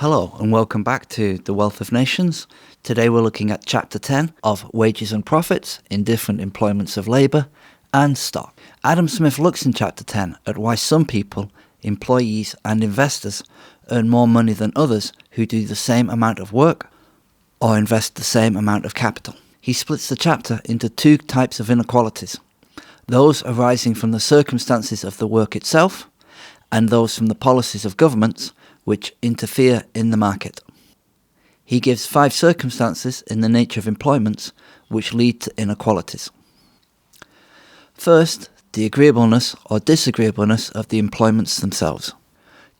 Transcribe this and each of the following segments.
Hello and welcome back to The Wealth of Nations. Today we're looking at Chapter 10 of Wages and Profits in Different Employments of Labour and Stock. Adam Smith looks in Chapter 10 at why some people, employees and investors, earn more money than others who do the same amount of work or invest the same amount of capital. He splits the chapter into two types of inequalities, those arising from the circumstances of the work itself and those from the policies of governments which interfere in the market. He gives 5 circumstances in the nature of employments which lead to inequalities. First, the agreeableness or disagreeableness of the employments themselves.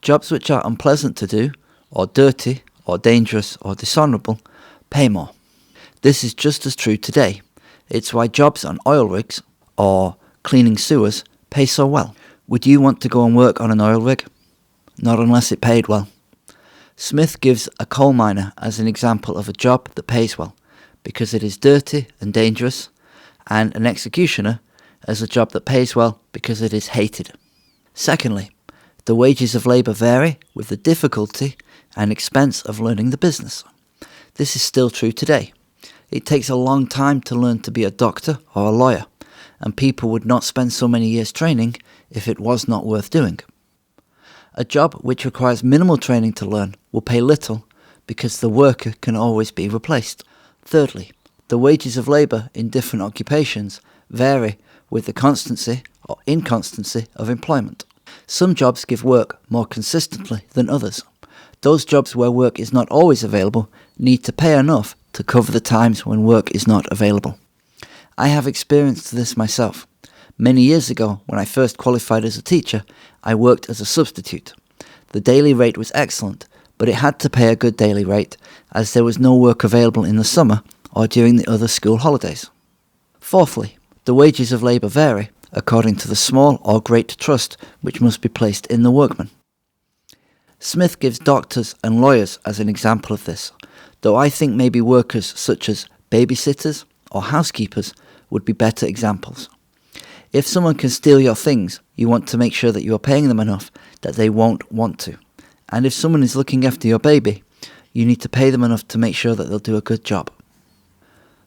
Jobs which are unpleasant to do, or dirty, or dangerous, or dishonourable, pay more. This is just as true today. It's why jobs on oil rigs, or cleaning sewers, pay so well. Would you want to go and work on an oil rig? Not unless it paid well. Smith gives a coal miner as an example of a job that pays well, because it is dirty and dangerous, and an executioner as a job that pays well because it is hated. Secondly, the wages of labour vary with the difficulty and expense of learning the business. This is still true today. It takes a long time to learn to be a doctor or a lawyer, and people would not spend so many years training if it was not worth doing. A job which requires minimal training to learn will pay little because the worker can always be replaced. Thirdly, the wages of labour in different occupations vary with the constancy or inconstancy of employment. Some jobs give work more consistently than others. Those jobs where work is not always available need to pay enough to cover the times when work is not available. I have experienced this myself. Many years ago, when I first qualified as a teacher, I worked as a substitute. The daily rate was excellent, but it had to pay a good daily rate, as there was no work available in the summer or during the other school holidays. Fourthly, the wages of labour vary according to the small or great trust which must be placed in the workman. Smith gives doctors and lawyers as an example of this, though I think maybe workers such as babysitters or housekeepers would be better examples. If someone can steal your things, you want to make sure that you are paying them enough that they won't want to. And if someone is looking after your baby, you need to pay them enough to make sure that they'll do a good job.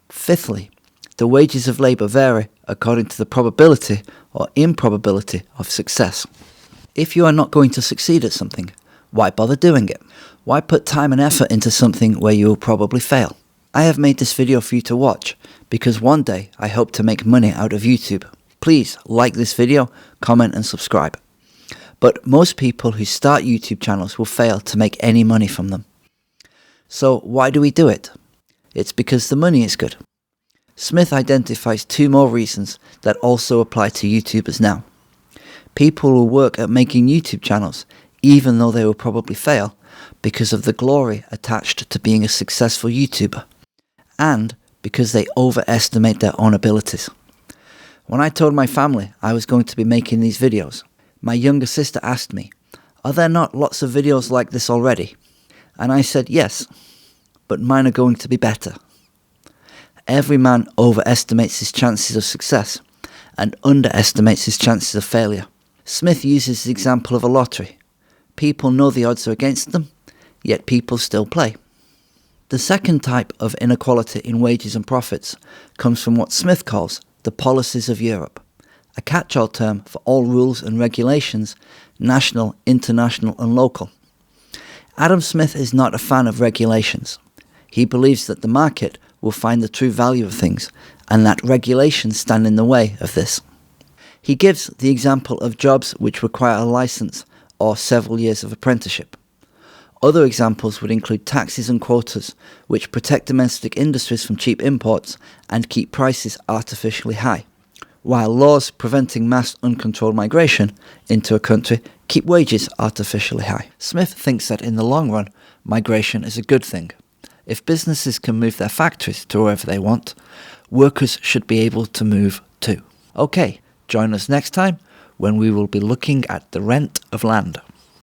Fifthly, the wages of labour vary according to the probability or improbability of success. If you are not going to succeed at something, why bother doing it? Why put time and effort into something where you will probably fail? I have made this video for you to watch because one day I hope to make money out of YouTube. Please like this video, comment and subscribe. But most people who start YouTube channels will fail to make any money from them. So why do we do it? It's because the money is good. Smith identifies 2 more reasons that also apply to YouTubers now. People will work at making YouTube channels even though they will probably fail because of the glory attached to being a successful YouTuber, and because they overestimate their own abilities. When I told my family I was going to be making these videos, my younger sister asked me, "Are there not lots of videos like this already?" And I said yes, but mine are going to be better. Every man overestimates his chances of success and underestimates his chances of failure. Smith uses the example of a lottery. People know the odds are against them, yet people still play. The second type of inequality in wages and profits comes from what Smith calls the policies of Europe, a catch-all term for all rules and regulations, national, international and local. Adam Smith is not a fan of regulations. He believes that the market will find the true value of things and that regulations stand in the way of this. He gives the example of jobs which require a license or several years of apprenticeship. Other examples would include taxes and quotas, which protect domestic industries from cheap imports and keep prices artificially high, while laws preventing mass uncontrolled migration into a country keep wages artificially high. Smith thinks that in the long run, migration is a good thing. If businesses can move their factories to wherever they want, workers should be able to move too. Okay, join us next time when we will be looking at the rent of land.